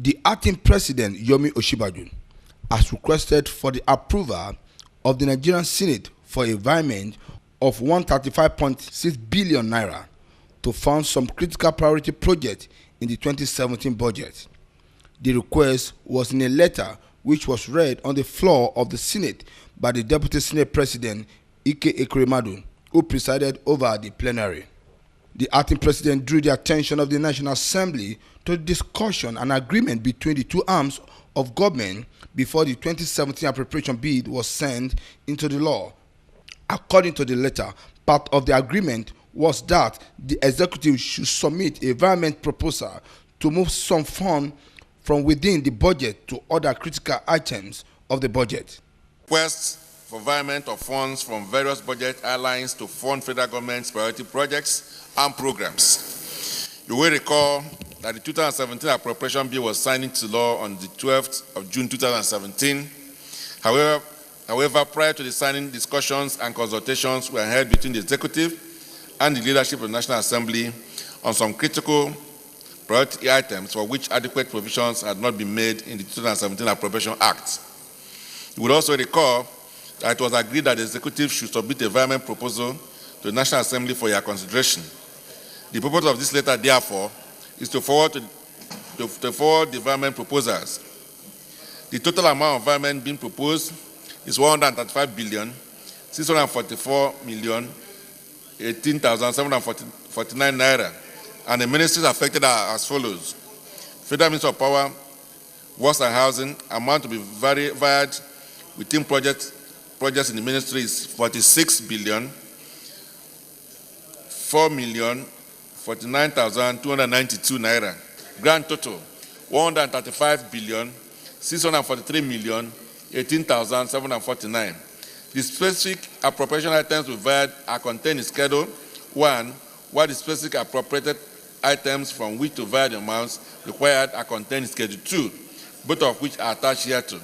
The acting president, Yomi Osinbajo, has requested for the approval of the Nigerian Senate for a payment of 135.6 billion naira to fund some critical priority projects in the 2017 budget. The request was in a letter which was read on the floor of the Senate by the Deputy Senate President, Ike Ekremadu, who presided over the plenary. The acting president drew the attention of the National Assembly to the discussion and agreement between the two arms of government before the 2017 appropriation bill was signed into the law. According to the letter, part of the agreement was that the executive should submit a environment proposal to move some funds from within the budget to other critical items of the budget. Requests for environment of funds from various budget lines to fund federal government's priority projects and programs. You will recall that the 2017 appropriation bill was signed into law on the 12th of June 2017. However, prior to the signing, discussions and consultations were held between the executive and the leadership of the National Assembly on some critical priority items for which adequate provisions had not been made in the 2017 Appropriation Act. You would also recall that it was agreed that the executive should submit a environment proposal to the National Assembly for your consideration. The purpose of this letter, therefore, is to forward the environment proposals. The total amount of environment being proposed is 135 billion 644 million 18,749 naira, and the ministries affected are as follows. Federal Ministry of Power, Works and Housing, amount to be varied within projects in the ministry is 46 billion 4 million 49,292 naira. Grand total 135 billion 643 million 18,749. The specific appropriation items required are contained in Schedule 1, while the specific appropriated items from which to vary the amounts required are contained in Schedule 2, both of which are attached hereto.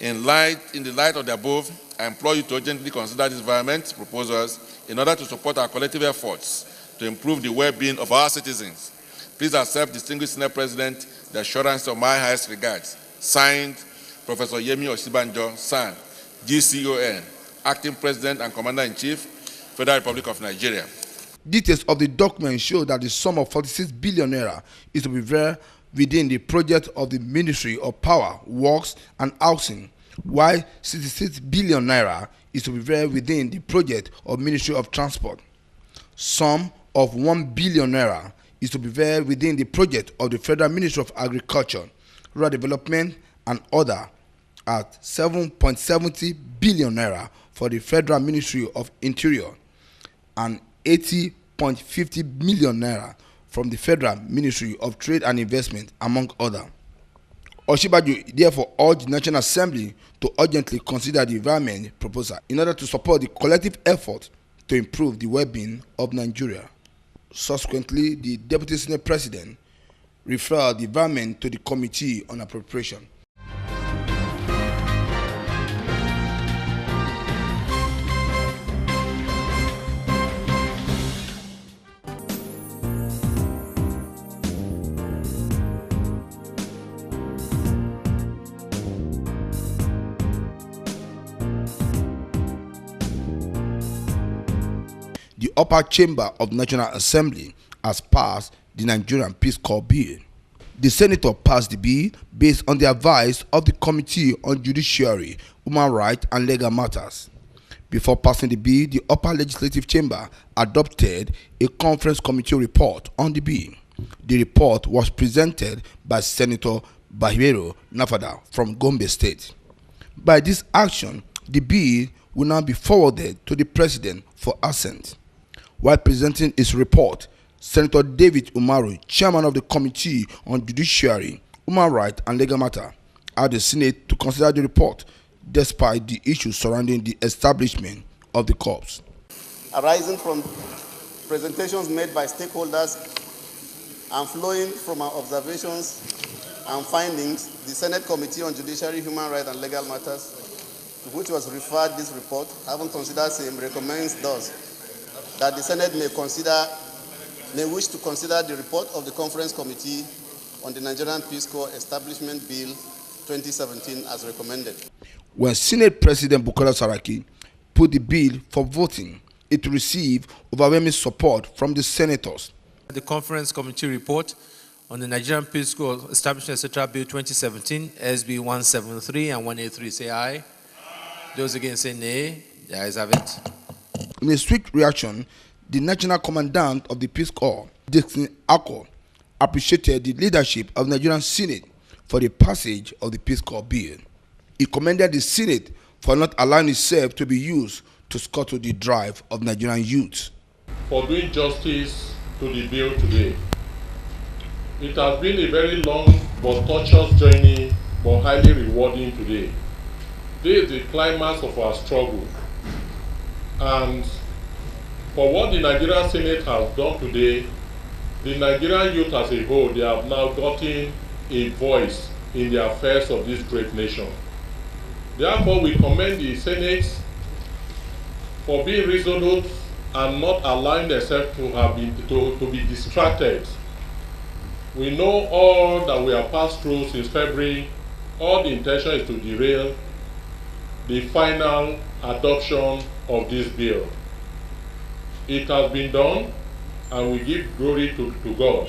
In the light of the above, I implore you to urgently consider these environment proposals in order to support our collective efforts to improve the well-being of our citizens. Please accept, distinguished Senate President, the assurance of my highest regards. Signed, Professor Yomi Osinbajo, SAN, GCON, Acting President and Commander-in-Chief, Federal Republic of Nigeria. Details of the document show that the sum of 46 billion naira is to be there within the project of the Ministry of Power, Works and Housing, while 66 billion naira is to be there within the project of Ministry of Transport. Sum of 1 billion naira is to be there within the project of the Federal Ministry of Agriculture, Rural Development and other at 7.70 billion naira for the Federal Ministry of Interior and 80.50 million naira from the Federal Ministry of Trade and Investment, among others. Osinbajo therefore urged the National Assembly to urgently consider the environment proposal in order to support the collective effort to improve the well-being of Nigeria. Subsequently, the Deputy Senate President referred the environment to the Committee on Appropriation. The upper chamber of the National Assembly has passed the Nigerian Peace Corps Bill. The senator passed the bill based on the advice of the Committee on Judiciary, Human Rights and Legal Matters. Before passing the bill, the upper legislative chamber adopted a conference committee report on the bill. The report was presented by Senator Bahiro Nafada from Gombe State. By this action, the bill will now be forwarded to the President for assent. While presenting his report, Senator David Umaru, chairman of the Committee on Judiciary, Human Rights and Legal Matters, asked the Senate to consider the report despite the issues surrounding the establishment of the corps. Arising from presentations made by stakeholders and flowing from our observations and findings, the Senate Committee on Judiciary, Human Rights and Legal Matters, to which was referred this report, having considered same, recommends thus that the Senate may wish to consider the report of the conference committee on the Nigerian Peace Corps Establishment Bill 2017 as recommended. When Senate President Bukola Saraki put the bill for voting, it received overwhelming support from the senators. The Conference Committee report on the Nigerian Peace Corps Establishment etc. Bill 2017, SB 173 and 183, say aye. Aye. Those against say nay. The ayes have it. In a swift reaction, the National Commandant of the Peace Corps, Dixon Akko, appreciated the leadership of the Nigerian Senate for the passage of the Peace Corps bill. He commended the Senate for not allowing itself to be used to scuttle the drive of Nigerian youth. For doing justice to the bill today. It has been a very long but tortuous journey, but highly rewarding today. This is the climax of our struggle. And for what the Nigerian Senate has done today, the Nigerian youth as a whole, they have now gotten a voice in the affairs of this great nation. Therefore, we commend the Senate for being resolute and not allowing themselves to be distracted. We know all that we have passed through since February. All the intention is to derail the final adoption of this bill. It has been done, and we give glory to God.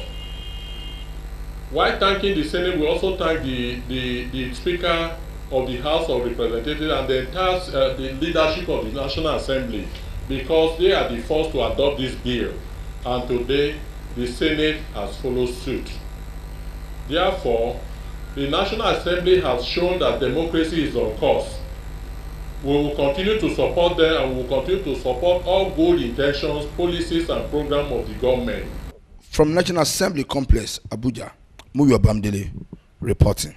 While thanking the Senate, we also thank the Speaker of the House of Representatives and the entire the leadership of the National Assembly, because they are the first to adopt this bill, and today the Senate has followed suit. Therefore, the National Assembly has shown that democracy is on course. We will continue to support them, and we will continue to support all good intentions, policies, and programs of the government. From National Assembly Complex, Abuja, Muyo Bamdele reporting.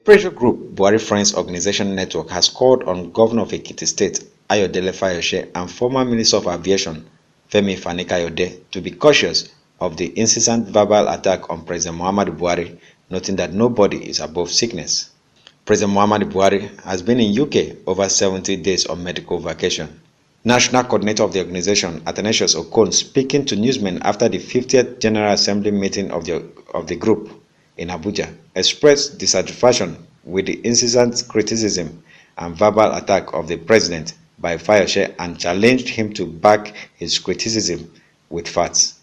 Pressure group Buhari Friends Organization Network has called on Governor of Ekiti State, Ayodele Fayose, and former Minister of Aviation, Femi Fani-Kayode, to be cautious of the incessant verbal attack on President Muhammadu Buhari, noting that nobody is above sickness. President Muhammadu Buhari has been in UK over 70 days on medical vacation. National coordinator of the organization, Athanasius Okon, speaking to newsmen after the 50th General Assembly meeting of the group in Abuja, expressed dissatisfaction with the incessant criticism and verbal attack of the president by Fayose and challenged him to back his criticism with facts.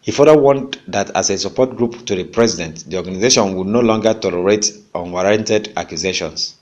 He further warned that as a support group to the president, the organization would no longer tolerate unwarranted accusations.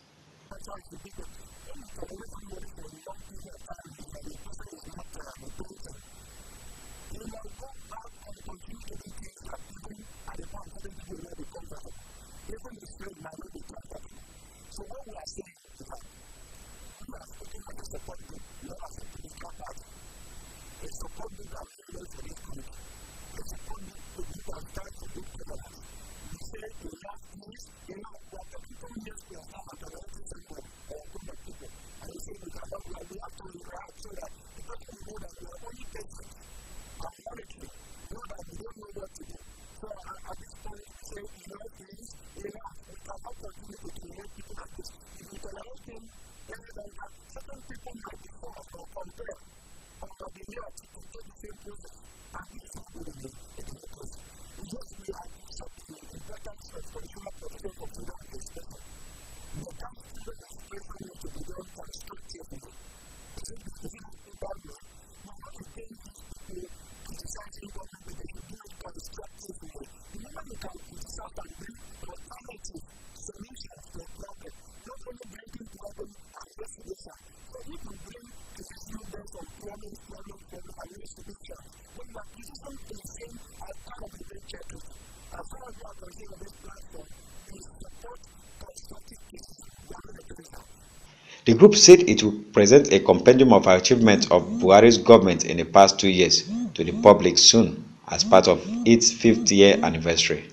The group said it will present a compendium of achievements of Buhari's government in the past 2 years to the public soon as part of its 5th year anniversary.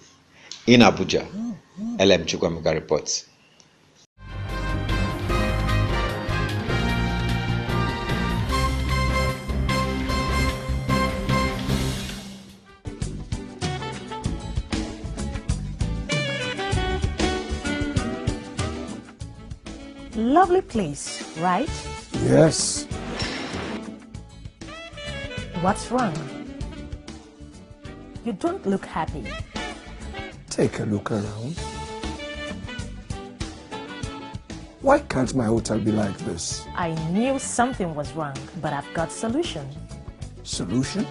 In Abuja, LM Chukwemeka reports. Lovely place, right? Yes. What's wrong? You don't look happy. Take a look around. Why can't my hotel be like this? I knew something was wrong, but I've got solution. Solution?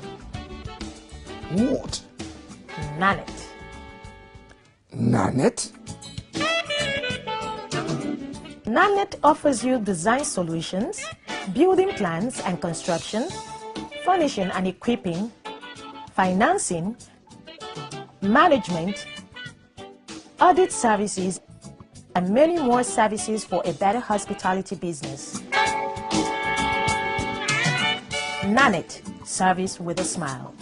What? Nanet. Nanet? Nanet offers you design solutions, building plans and construction, furnishing and equipping, financing, management, audit services, and many more services for a better hospitality business. Nanet, service with a smile.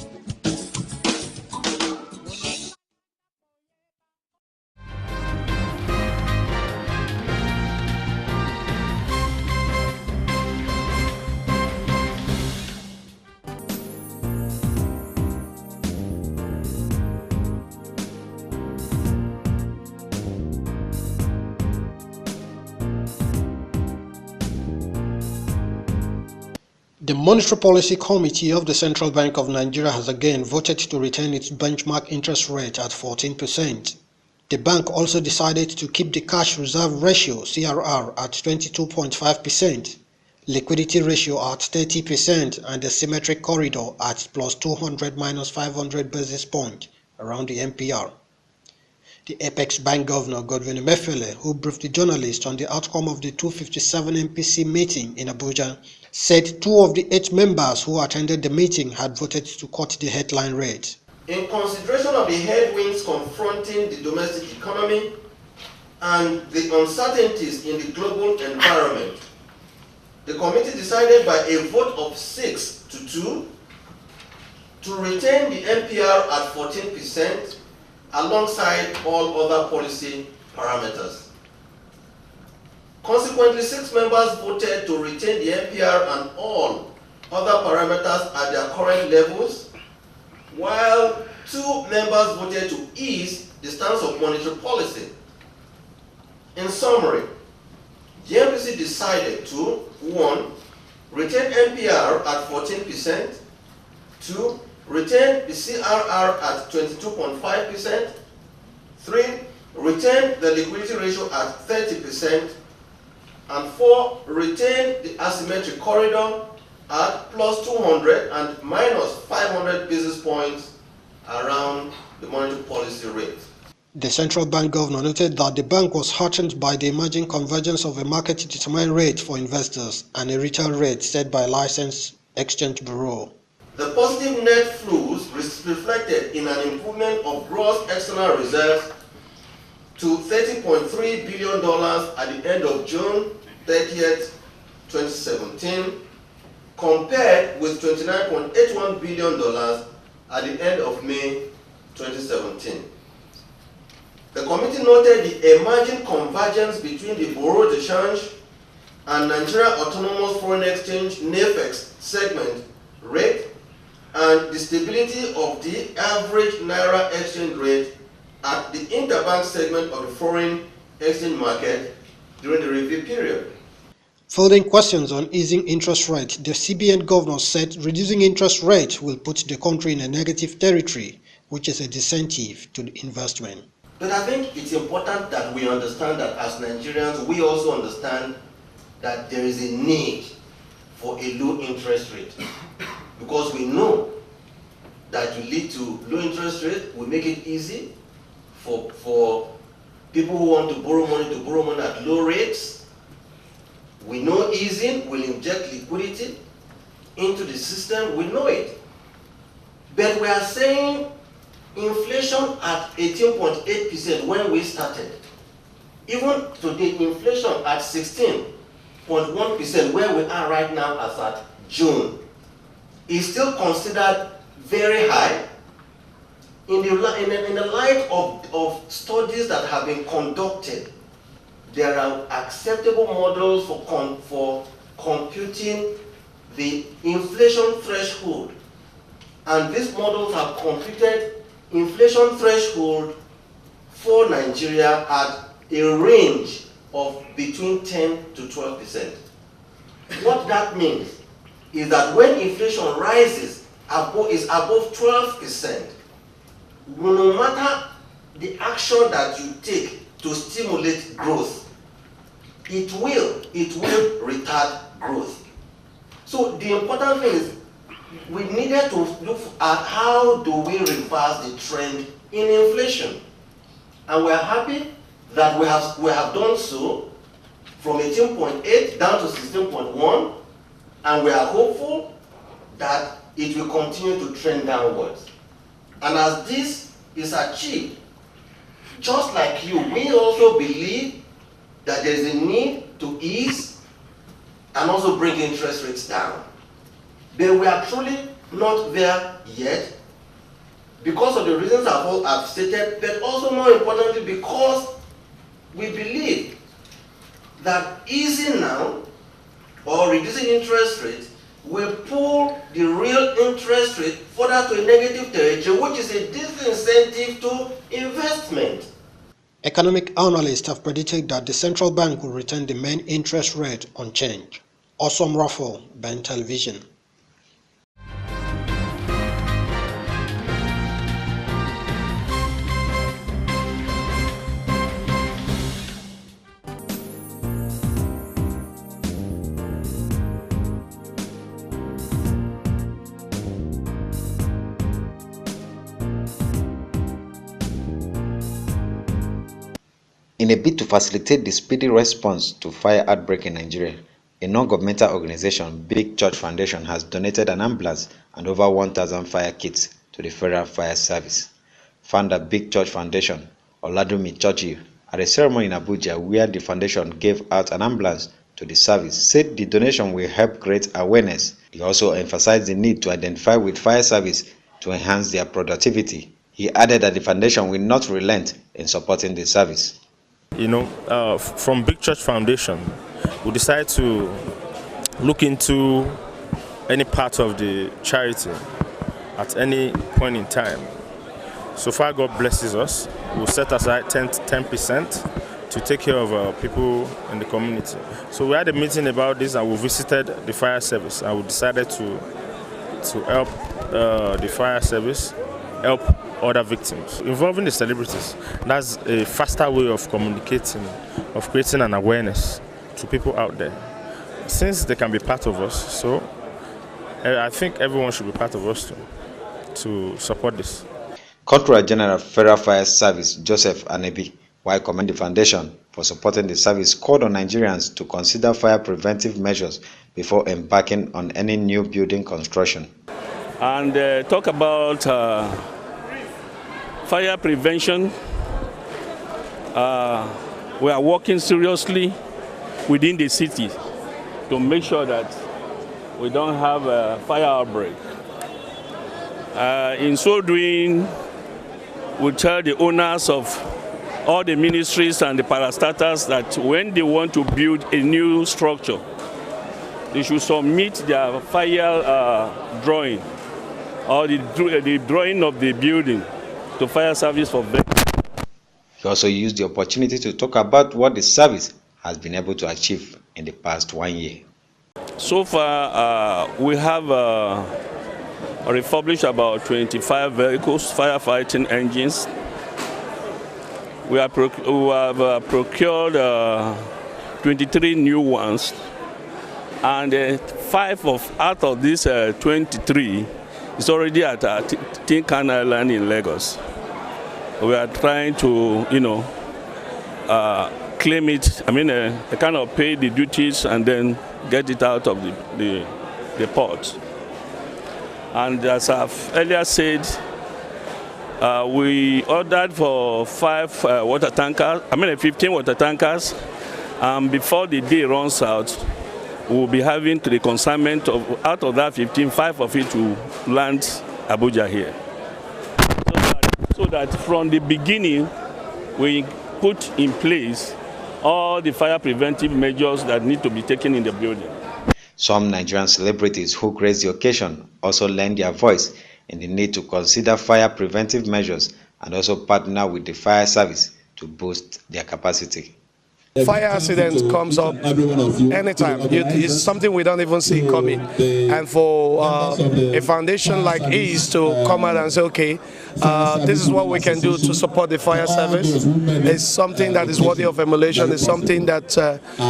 The Monetary Policy Committee of the Central Bank of Nigeria has again voted to retain its benchmark interest rate at 14%. The bank also decided to keep the cash reserve ratio (CRR) at 22.5%, liquidity ratio at 30%, and the symmetric corridor at plus 200 minus 500 basis points around the MPR. The Apex Bank Governor Godwin Emefiele, who briefed the journalists on the outcome of the 257 MPC meeting in Abuja, said 2 of the 8 members who attended the meeting had voted to cut the headline rate. In consideration of the headwinds confronting the domestic economy and the uncertainties in the global environment, the committee decided by a vote of 6-2 to retain the MPR at 14% alongside all other policy parameters. Consequently, 6 members voted to retain the MPR and all other parameters at their current levels, while 2 members voted to ease the stance of monetary policy. In summary, the MPC decided to 1. Retain MPR at 14%, 2. Retain the CRR at 22.5%, 3. Retain the liquidity ratio at 30%, and 4. Retain the asymmetric corridor at plus 200 and minus 500 basis points around the monetary policy rate. The central bank governor noted that the bank was heartened by the emerging convergence of a market-determined rate for investors and a retail rate set by a licensed exchange bureau. The positive net flows reflected in an improvement of gross external reserves to $30.3 billion at the end of June 30th, 2017, compared with $29.81 billion at the end of May 2017. The committee noted the emerging convergence between the Bureau de Change and Nigeria Autonomous Foreign Exchange (NAFEX) segment rate and the stability of the average Naira exchange rate at the interbank segment of the foreign exchange market during the review period. Fielding questions on easing interest rate, the CBN governor said reducing interest rate will put the country in a negative territory, which is a disincentive to the investment. But I think it's important that we understand that as Nigerians, we also understand that there is a need for a low interest rate, because we know that to lead to low interest rate will make it easy for people who want to borrow money at low rates. We know easing will inject liquidity into the system, we know it. But we are saying inflation at 18.8% when we started. Even today, inflation at 16.1% where we are right now as at June is still considered very high in the light of studies that have been conducted. There are acceptable models for computing the inflation threshold, and these models have computed inflation threshold for Nigeria at a range of between 10 to 12%. What that means is that when inflation rises is above 12%, no matter the action that you take to stimulate growth, it will retard growth. So the important thing is we needed to look at how do we reverse the trend in inflation. And we are happy that we have done so from 18.8 down to 16.1, and we are hopeful that it will continue to trend downwards. And as this is achieved, just like you, we also believe that there is a need to ease and also bring interest rates down. But we are truly not there yet because of the reasons I've stated, but also more importantly because we believe that easing now or reducing interest rates will pull the real interest rate further to a negative territory, which is a disincentive to investment. Economic analysts have predicted that the central bank will retain the main interest rate unchanged. Awesome Raffle, Ben Television. In a bid to facilitate the speedy response to fire outbreak in Nigeria, a non-governmental organization, Big Church Foundation, has donated an ambulance and over 1,000 fire kits to the Federal Fire Service. Founder Big Church Foundation, Oladumi Churchill, at a ceremony in Abuja where the foundation gave out an ambulance to the service, said the donation will help create awareness. He also emphasized the need to identify with fire service to enhance their productivity. He added that the foundation will not relent in supporting the service. From Big Church Foundation, we decided to look into any part of the charity at any point in time. So far, God blesses us. We'll set aside 10% to take care of people in the community. So we had a meeting about this, and we visited the fire service, and we decided to help the fire service help other victims, involving the celebrities. That's a faster way of communicating, of creating an awareness to people out there. Since they can be part of us, so I think everyone should be part of us to support this. Controller General Federal Fire Service Joseph Anebi, while commending the foundation for supporting the service, called on Nigerians to consider fire preventive measures before embarking on any new building construction. And talk about fire prevention. We are working seriously within the city to make sure that we don't have a fire outbreak. In so doing, we tell the owners of all the ministries and the parastatals that when they want to build a new structure, they should submit their fire drawing or the drawing of the building to fire service for vetting. He also used the opportunity to talk about what the service has been able to achieve in the past 1 year. So far, we have refurbished about 25 vehicles, firefighting engines. We have procured 23 new ones, and out of these 23 is already at Tin Can Island in Lagos. We are trying to, claim it. Kind of pay the duties and then get it out of the port. And as I've earlier said, we ordered for 15 water tankers. Before the day runs out, we'll be having the consignment of, out of that 15, 5 of it to land Abuja here. So that from the beginning, we put in place all the fire preventive measures that need to be taken in the building. Some Nigerian celebrities who graced the occasion also lend their voice in the need to consider fire preventive measures and also partner with the fire service to boost their capacity. Fire accidents comes up anytime. It's something we don't even see coming. And for a foundation like EASE to come out and say, okay, this is what we can do to support the fire service, is something that is worthy of emulation. It's something that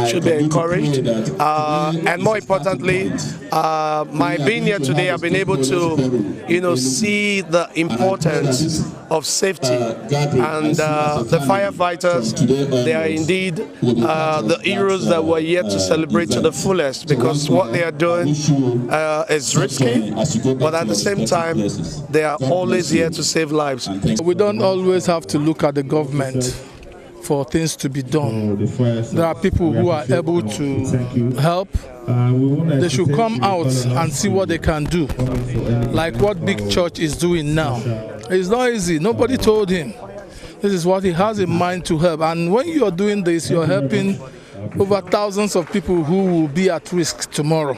should be encouraged. And more importantly, my being here today, I've been able to, see the importance of safety. And the firefighters, they are indeed the heroes that we're here to celebrate to the fullest, because what they are doing is risky, but at the same time, they are always here to save lives. We don't always have to look at the government for things to be done. There are people who are able to help. They should come out and see what they can do, like what Big Church is doing now. It's not easy. Nobody told him. This is what he has in mind to help. And when you're doing this, you're helping over thousands of people who will be at risk tomorrow.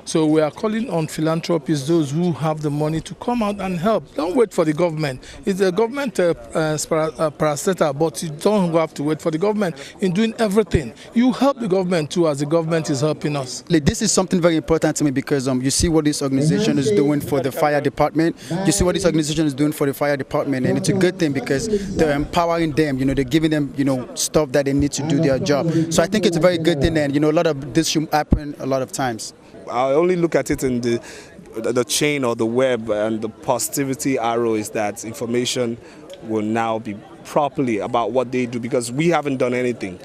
So we are calling on philanthropists, those who have the money, to come out and help. Don't wait for the government. It's the government parastatal, but you don't have to wait for the government in doing everything. You help the government too, as the government is helping us. This is something very important to me, because you see what this organization is doing for the fire department. You see what this organization is doing for the fire department, and it's a good thing because they're empowering them. They're giving them, stuff that they need to do their job. So I think it's a very good thing, and a lot of this should happen a lot of times. I only look at it in the chain or the web, and the positivity arrow is that information will now be properly about what they do, because we haven't done anything.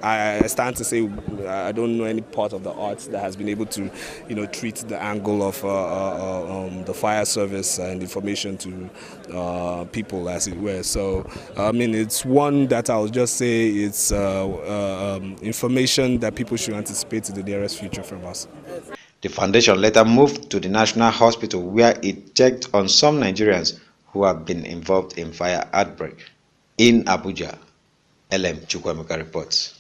I stand to say I don't know any part of the arts that has been able to, treat the angle of the fire service and information to people, as it were. So, it's one that I'll just say it's information that people should anticipate in the nearest future from us. The foundation later moved to the National Hospital, where it checked on some Nigerians who have been involved in fire outbreak. In Abuja, LM Chukwemeka reports.